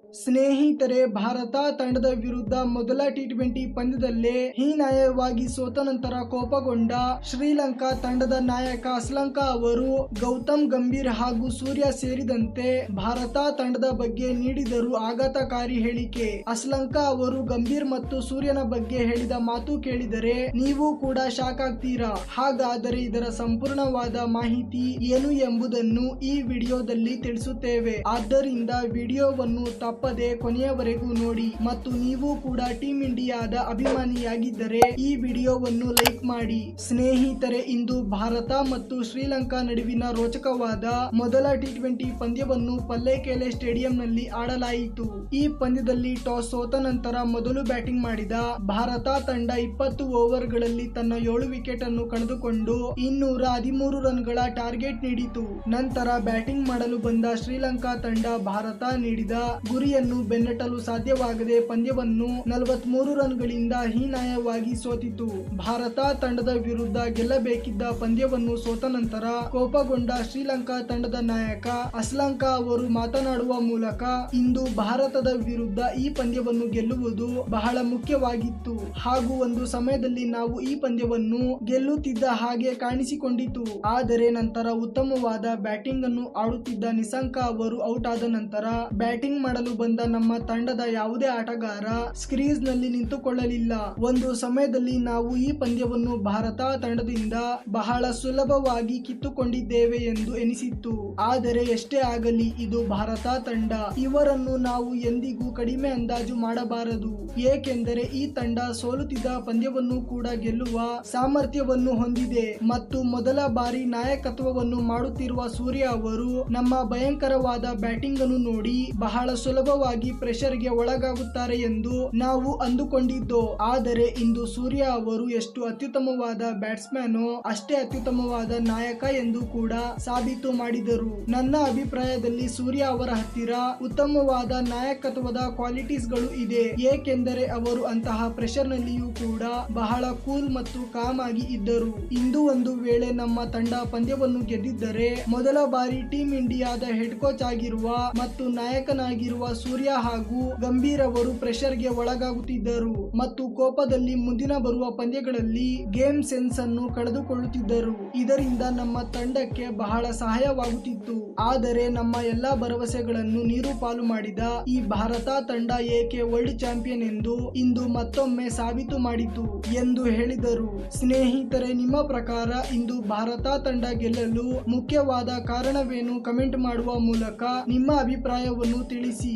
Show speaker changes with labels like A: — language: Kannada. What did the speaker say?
A: ಸ್ನೇಹಿತರೆ, ಭಾರತ ತಂಡದ ವಿರುದ್ಧ ಮೊದಲ ಟಿ20 ಪಂದ್ಯದಲ್ಲೇ ಹೀನಾಯವಾಗಿ ಸೋತ ನಂತರ ಕೋಪಗೊಂಡ ಶ್ರೀಲಂಕಾ ತಂಡದ ನಾಯಕ ಅಸ್ಲಂಕ ಅವರು ಗೌತಮ್ ಗಂಭೀರ್ ಹಾಗೂ ಸೂರ್ಯ ಸೇರಿದಂತೆ ಭಾರತ ತಂಡದ ಬಗ್ಗೆ ನೀಡಿದರು ಆಘಾತಕಾರಿ ಹೇಳಿಕೆ. ಅಸ್ಲಂಕ ಅವರು ಗಂಭೀರ್ ಮತ್ತು ಸೂರ್ಯನ ಬಗ್ಗೆ ಹೇಳಿದ ಮಾತು ಕೇಳಿದರೆ ನೀವು ಕೂಡ ಶಾಕ್ ಆಗ್ತೀರಾ. ಹಾಗಾದರೆ ಇದರ ಸಂಪೂರ್ಣವಾದ ಮಾಹಿತಿ ಏನು ಎಂಬುದನ್ನು ಈ ವಿಡಿಯೋದಲ್ಲಿ ತಿಳಿಸುತ್ತೇವೆ. ಆದ್ದರಿಂದ ವಿಡಿಯೋವನ್ನು ತಪ್ಪದೆ ಕೊನೆಯವರೆಗೂ ನೋಡಿ ಮತ್ತು ನೀವು ಕೂಡ ಟೀಮ್ ಇಂಡಿಯಾದ ಅಭಿಮಾನಿಯಾಗಿದ್ದರೆ ಈ ವಿಡಿಯೋವನ್ನು ಲೈಕ್ ಮಾಡಿ. ಸ್ನೇಹಿತರೆ, ಇಂದು ಭಾರತ ಮತ್ತು ಶ್ರೀಲಂಕಾ ನಡುವಿನ ರೋಚಕವಾದ ಮೊದಲ ಟಿ20 ಪಂದ್ಯವನ್ನು ಪಲ್ಲೇಕೆಲೆ ಸ್ಟೇಡಿಯಂನಲ್ಲಿ ಆಡಲಾಯಿತು. ಈ ಪಂದ್ಯದಲ್ಲಿ ಟಾಸ್ ಸೋತ ನಂತರ ಮೊದಲು ಬ್ಯಾಟಿಂಗ್ ಮಾಡಿದ ಭಾರತ ತಂಡ 20 ಓವರ್ಗಳಲ್ಲಿ ತನ್ನ 7 ವಿಕೆಟ್ ಅನ್ನು ಕಳೆದುಕೊಂಡು 213 ರನ್ಗಳ ಟಾರ್ಗೆಟ್ ನೀಡಿತು. ನಂತರ ಬ್ಯಾಟಿಂಗ್ ಮಾಡಲು ಬಂದ ಶ್ರೀಲಂಕಾ ತಂಡ ಭಾರತ ನೀಡಿದ ಗುರಿಯನ್ನು ಬೆನ್ನಟ್ಟಲು ಸಾಧ್ಯವಾಗದೆ ಪಂದ್ಯವನ್ನು 43 ರನ್ಗಳಿಂದ ಹೀನಾಯವಾಗಿ ಸೋತಿತು. ಭಾರತ ತಂಡದ ವಿರುದ್ಧ ಗೆಲ್ಲಬೇಕಿದ್ದ ಪಂದ್ಯವನ್ನು ಸೋತ ನಂತರ ಕೋಪಗೊಂಡ ಶ್ರೀಲಂಕಾ ತಂಡದ ನಾಯಕ ಅಸ್ಲಂಕ ಅವರು ಮಾತನಾಡುವ ಮೂಲಕ ಇಂದು ಭಾರತದ ವಿರುದ್ಧ ಈ ಪಂದ್ಯವನ್ನು ಗೆಲ್ಲುವುದು ಬಹಳ ಮುಖ್ಯವಾಗಿತ್ತು ಹಾಗೂ ಒಂದು ಸಮಯದಲ್ಲಿ ನಾವು ಈ ಪಂದ್ಯವನ್ನು ಗೆಲ್ಲುತ್ತಿದ್ದ ಹಾಗೆ ಕಾಣಿಸಿಕೊಂಡಿತು. ಆದರೆ ನಂತರ ಉತ್ತಮವಾದ ಬ್ಯಾಟಿಂಗ್ ಅನ್ನು ಆಡುತ್ತಿದ್ದ ನಿಸಂಕ ಅವರು ಔಟ್ ಆದ ನಂತರ ಬ್ಯಾಟಿಂಗ್ ಮಾಡಲು ಬಂದ ನಮ್ಮ ತಂಡದ ಯಾವುದೇ ಆಟಗಾರ ಕ್ರೀಸ್ ನಲ್ಲಿ ನಿಂತುಕೊಳ್ಳಲಿಲ್ಲ. ಒಂದು ಸಮಯದಲ್ಲಿ ನಾವು ಈ ಪಂದ್ಯವನ್ನು ಭಾರತ ತಂಡದಿಂದ ಬಹಳ ಸುಲಭವಾಗಿ ಕಿತ್ತುಕೊಂಡಿದ್ದೇವೆ ಎಂದು ಎನಿಸಿತ್ತು. ಆದರೆ ಎಷ್ಟೇ ಆಗಲಿ ಇದು ಭಾರತ ತಂಡ, ಇವರನ್ನು ನಾವು ಎಂದಿಗೂ ಕಡಿಮೆ ಅಂದಾಜು ಮಾಡಬಾರದು. ಏಕೆಂದರೆ ಈ ತಂಡ ಸೋಲುತ್ತಿದ್ದ ಪಂದ್ಯವನ್ನು ಕೂಡ ಗೆಲ್ಲುವ ಸಾಮರ್ಥ್ಯವನ್ನು ಹೊಂದಿದೆ ಮತ್ತು ಮೊದಲ ಬಾರಿ ನಾಯಕತ್ವವನ್ನು ಮಾಡುತ್ತಿರುವ ಸೂರ್ಯ ಅವರು ನಮ್ಮ ಭಯಂಕರವಾದ ಬ್ಯಾಟಿಂಗ್ ಅನ್ನು ನೋಡಿ ಬಹಳ ಸುಲಭವಾಗಿ ಪ್ರೆಷರ್ಗೆ ಒಳಗಾಗುತ್ತಾರೆ ಎಂದು ನಾವು ಅಂದುಕೊಂಡಿದ್ದೋ. ಆದರೆ ಇಂದು ಸೂರ್ಯ ಅವರು ಎಷ್ಟು ಅತ್ಯುತ್ತಮವಾದ ಬ್ಯಾಟ್ಸ್ಮನ್ ಅಷ್ಟೇ ಅತ್ಯುತ್ತಮವಾದ ನಾಯಕ ಎಂದು ಕೂಡ ಸಾಬೀತು ಮಾಡಿದರು. ನನ್ನ ಅಭಿಪ್ರಾಯದಲ್ಲಿ ಸೂರ್ಯ ಅವರ ಹತ್ತಿರ ಉತ್ತಮವಾದ ನಾಯಕತ್ವದ ಕ್ವಾಲಿಟೀಸ್ ಗಳು ಇದೆ. ಏಕೆಂದರೆ ಅವರು ಅಂತಹ ಪ್ರೆಷರ್ ನಲ್ಲಿಯೂ ಕೂಡ ಬಹಳ ಕೂಲ್ ಮತ್ತು ಕಾಮ್ ಆಗಿ ಇದ್ದರು. ಇಂದು ಒಂದು ವೇಳೆ ನಮ್ಮ ತಂಡ ಪಂದ್ಯವನ್ನು ಗೆದ್ದಿದ್ದರೆ ಮೊದಲ ಬಾರಿ ಟೀಮ್ ಇಂಡಿಯಾದ ಹೆಡ್ ಕೋಚ್ ಆಗಿರುವ ಮತ್ತು ನಾಯಕನಾಗಿರುವ ಸೂರ್ಯ ಹಾಗೂ ಗಂಭೀರ್ ಅವರು ಪ್ರೆಷರ್ಗೆ ಒಳಗಾಗುತ್ತಿದ್ದರು ಮತ್ತು ಕೋಪದಲ್ಲಿ ಮುಂದಿನ ಬರುವ ಪಂದ್ಯಗಳಲ್ಲಿ ಗೇಮ್ ಸೆನ್ಸ್ ಅನ್ನು ಕಳೆದುಕೊಳ್ಳುತ್ತಿದ್ದರು. ಇದರಿಂದ ನಮ್ಮ ತಂಡಕ್ಕೆ ಬಹಳ ಸಹಾಯವಾಗುತ್ತಿತ್ತು. ಆದರೆ ನಮ್ಮ ಎಲ್ಲಾ ಭರವಸೆಗಳನ್ನು ನೀರು ಪಾಲು ಮಾಡಿದ ಈ ಭಾರತ ತಂಡ ಏಕೆ ವರ್ಲ್ಡ್ ಚಾಂಪಿಯನ್ ಎಂದು ಇಂದು ಮತ್ತೊಮ್ಮೆ ಸಾಬೀತು ಮಾಡಿತು ಎಂದು ಹೇಳಿದರು. ಸ್ನೇಹಿತರೆ, ನಿಮ್ಮ ಪ್ರಕಾರ ಇಂದು ಭಾರತ ತಂಡ ಗೆಲ್ಲಲು ಮುಖ್ಯವಾದ ಕಾರಣವೇನು? ಕಮೆಂಟ್ ಮಾಡುವ ಮೂಲಕ ನಿಮ್ಮ ಅಭಿಪ್ರಾಯವನ್ನು ತಿಳಿಸಿ.